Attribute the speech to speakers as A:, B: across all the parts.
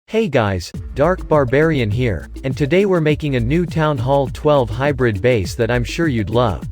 A: Hey guys, Dark Barbarian here, and today we're making a new Town Hall 12 hybrid base that I'm sure you'd love.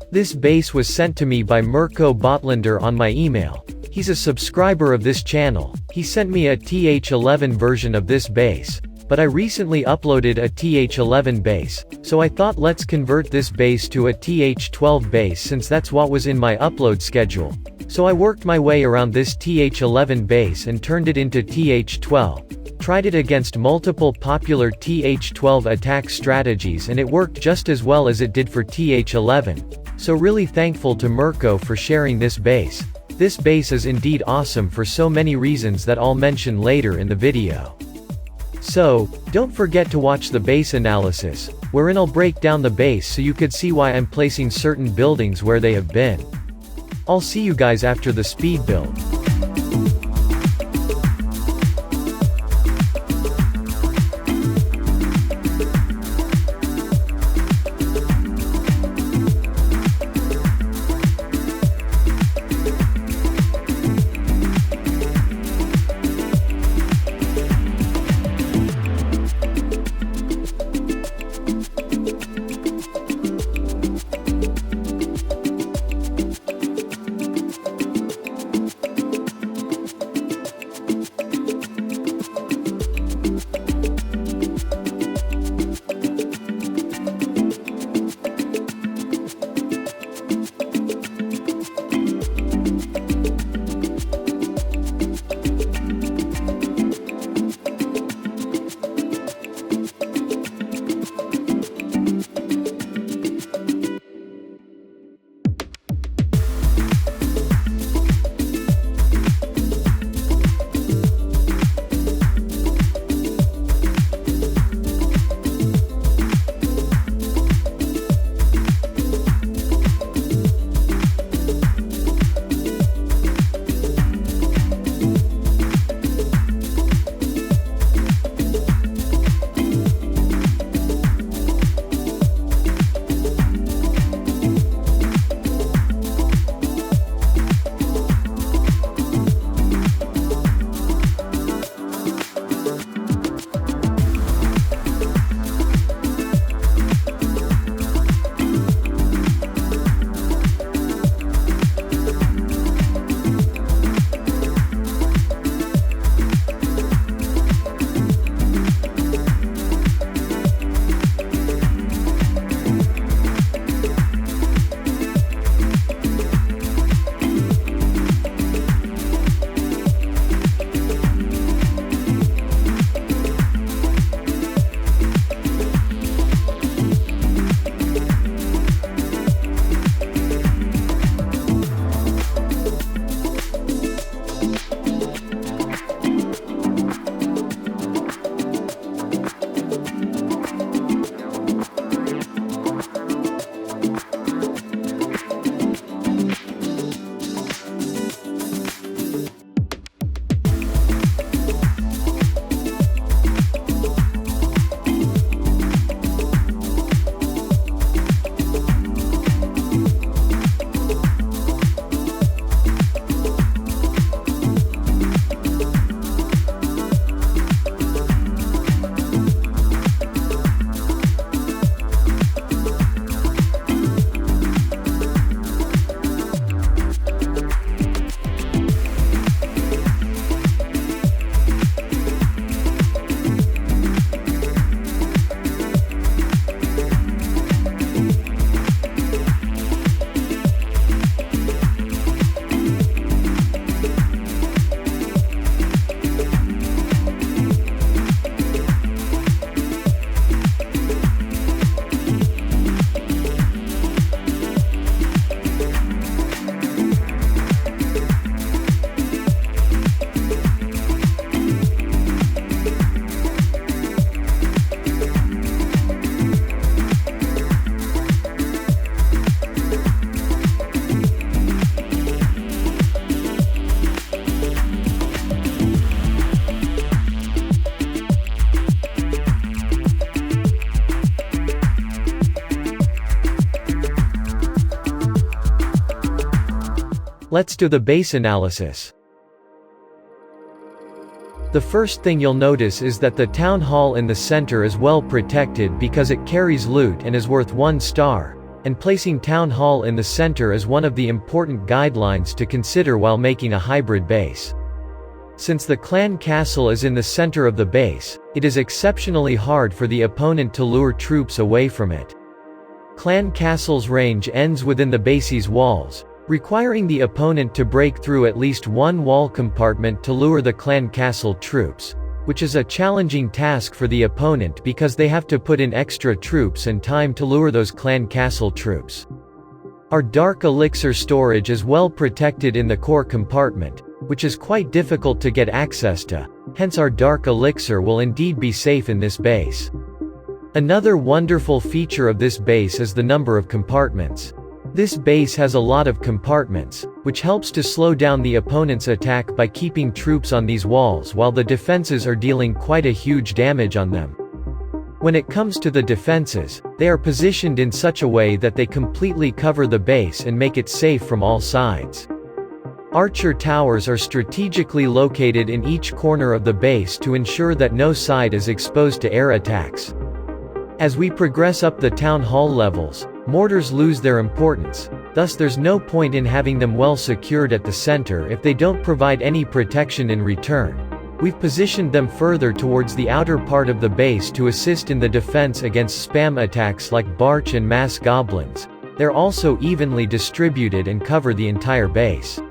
A: This base was sent to me by Mirko Botlander on my email. He's a subscriber of this channel. He sent me a TH11 version of this base, but I recently uploaded a TH11 base, so I thought let's convert this base to a TH12 base since that's what was in my upload schedule. So I worked my way around this TH11 base and turned it into TH12. Tried it against multiple popular TH12 attack strategies and it worked just as well as it did for TH11. So really thankful to Mirko for sharing this base. This base is indeed awesome for so many reasons that I'll mention later in the video. So, don't forget to watch the base analysis, wherein I'll break down the base so you could see why I'm placing certain buildings where they have been. I'll see you guys after the speed build. Let's do the base analysis. The first thing you'll notice is that the town hall in the center is well protected because it carries loot and is worth 1 star, and placing town hall in the center is one of the important guidelines to consider while making a hybrid base. Since the clan castle is in the center of the base, it is exceptionally hard for the opponent to lure troops away from it. Clan castle's range ends within the base's walls, requiring the opponent to break through at least one wall compartment to lure the clan castle troops, which is a challenging task for the opponent because they have to put in extra troops and time to lure those clan castle troops. Our dark elixir storage is well protected in the core compartment, which is quite difficult to get access to, hence our dark elixir will indeed be safe in this base. Another wonderful feature of this base is the number of compartments. This base has a lot of compartments, which helps to slow down the opponent's attack by keeping troops on these walls while the defenses are dealing quite a huge damage on them. When it comes to the defenses, they are positioned in such a way that they completely cover the base and make it safe from all sides. Archer towers are strategically located in each corner of the base to ensure that no side is exposed to air attacks. As we progress up the town hall levels, mortars lose their importance, thus there's no point in having them well secured at the center if they don't provide any protection in return. We've positioned them further towards the outer part of the base to assist in the defense against spam attacks like Barch and mass goblins. They're also evenly distributed and cover the entire base.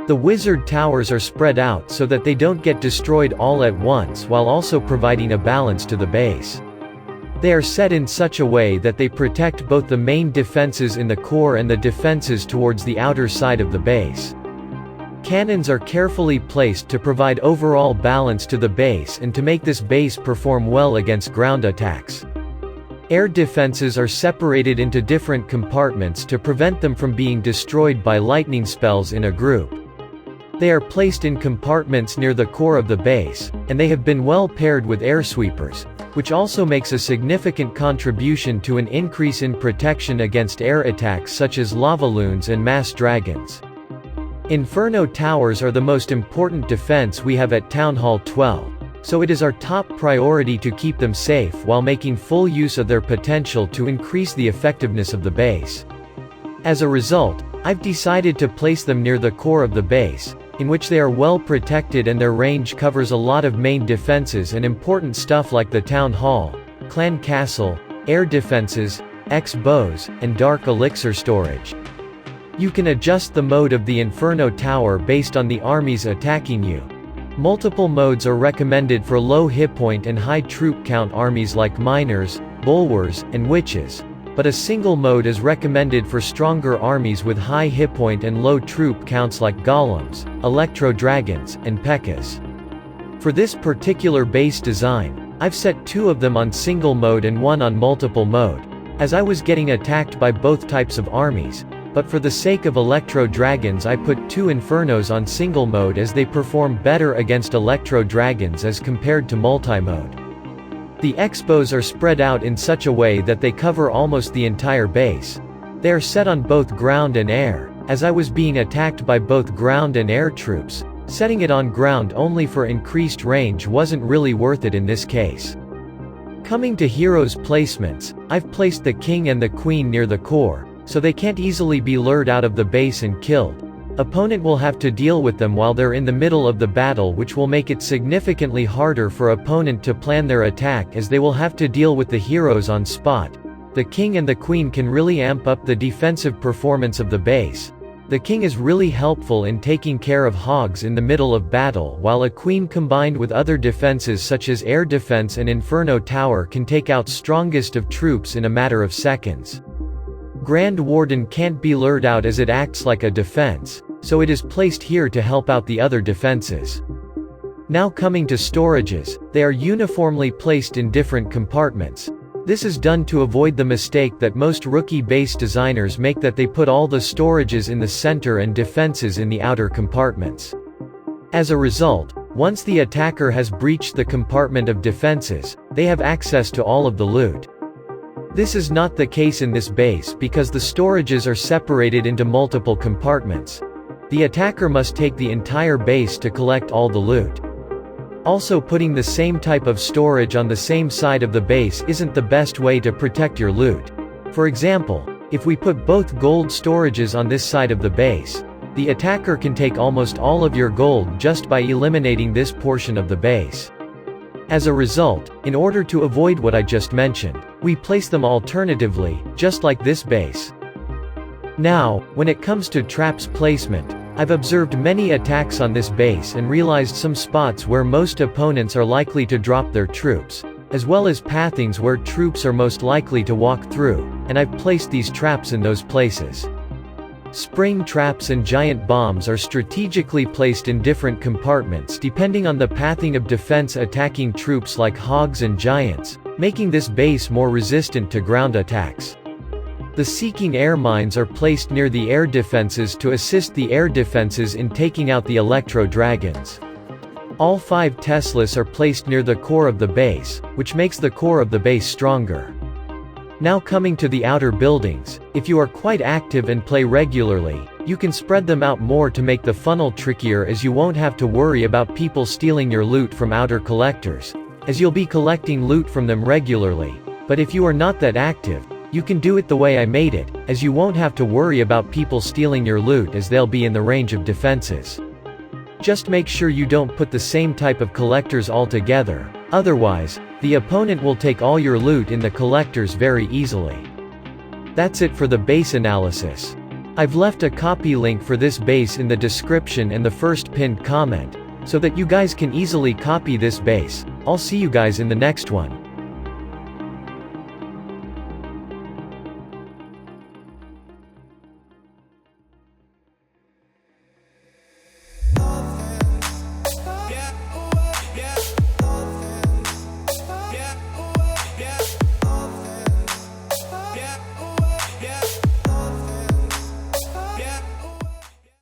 A: The wizard towers are spread out so that they don't get destroyed all at once while also providing a balance to the base. They are set in such a way that they protect both the main defenses in the core and the defenses towards the outer side of the base. Cannons are carefully placed to provide overall balance to the base and to make this base perform well against ground attacks. Air defenses are separated into different compartments to prevent them from being destroyed by lightning spells in a group. They are placed in compartments near the core of the base, and they have been well paired with air sweepers, which also makes a significant contribution to an increase in protection against air attacks such as lava loons and mass dragons. Inferno towers are the most important defense we have at Town Hall 12, so it is our top priority to keep them safe while making full use of their potential to increase the effectiveness of the base. As a result, I've decided to place them near the core of the base, in which they are well protected and their range covers a lot of main defenses and important stuff like the town hall, clan castle, air defenses, X-bows, and dark elixir storage. You can adjust the mode of the Inferno Tower based on the armies attacking you. Multiple modes are recommended for low hit point and high troop count armies like miners, bulwers, and witches, but a single mode is recommended for stronger armies with high hit point and low troop counts like golems, electro-dragons, and pekkas. For this particular base design, I've set 2 of them on single mode and 1 on multiple mode, as I was getting attacked by both types of armies, but for the sake of electro-dragons I put 2 infernos on single mode as they perform better against electro-dragons as compared to multi-mode. The X-bows are spread out in such a way that they cover almost the entire base. They are set on both ground and air, as I was being attacked by both ground and air troops. Setting it on ground only for increased range wasn't really worth it in this case. Coming to heroes placements, I've placed the king and the queen near the core, so they can't easily be lured out of the base and killed. Opponent will have to deal with them while they're in the middle of the battle, which will make it significantly harder for opponent to plan their attack as they will have to deal with the heroes on spot. The king and the queen can really amp up the defensive performance of the base. The king is really helpful in taking care of hogs in the middle of battle, while a queen combined with other defenses such as air defense and inferno tower can take out strongest of troops in a matter of seconds. Grand Warden can't be lured out as it acts like a defense, so it is placed here to help out the other defenses. Now coming to storages, they are uniformly placed in different compartments. This is done to avoid the mistake that most rookie base designers make, that they put all the storages in the center and defenses in the outer compartments. As a result, once the attacker has breached the compartment of defenses, they have access to all of the loot. This is not the case in this base because the storages are separated into multiple compartments. The attacker must take the entire base to collect all the loot. Also, putting the same type of storage on the same side of the base isn't the best way to protect your loot. For example, if we put both gold storages on this side of the base, the attacker can take almost all of your gold just by eliminating this portion of the base. As a result, in order to avoid what I just mentioned, we place them alternatively, just like this base. Now, when it comes to traps placement, I've observed many attacks on this base and realized some spots where most opponents are likely to drop their troops, as well as pathings where troops are most likely to walk through, and I've placed these traps in those places. Spring traps and giant bombs are strategically placed in different compartments depending on the pathing of defense attacking troops like hogs and giants, making this base more resistant to ground attacks. The seeking air mines are placed near the air defenses to assist the air defenses in taking out the electro dragons. All 5 Teslas are placed near the core of the base, which makes the core of the base stronger. Now coming to the outer buildings, if you are quite active and play regularly, you can spread them out more to make the funnel trickier, as you won't have to worry about people stealing your loot from outer collectors, as you'll be collecting loot from them regularly. But if you are not that active, you can do it the way I made it, as you won't have to worry about people stealing your loot, as they'll be in the range of defenses. Just make sure you don't put the same type of collectors all together, otherwise, the opponent will take all your loot in the collectors very easily. That's it for the base analysis. I've left a copy link for this base in the description and the first pinned comment, so that you guys can easily copy this base. I'll see you guys in the next one.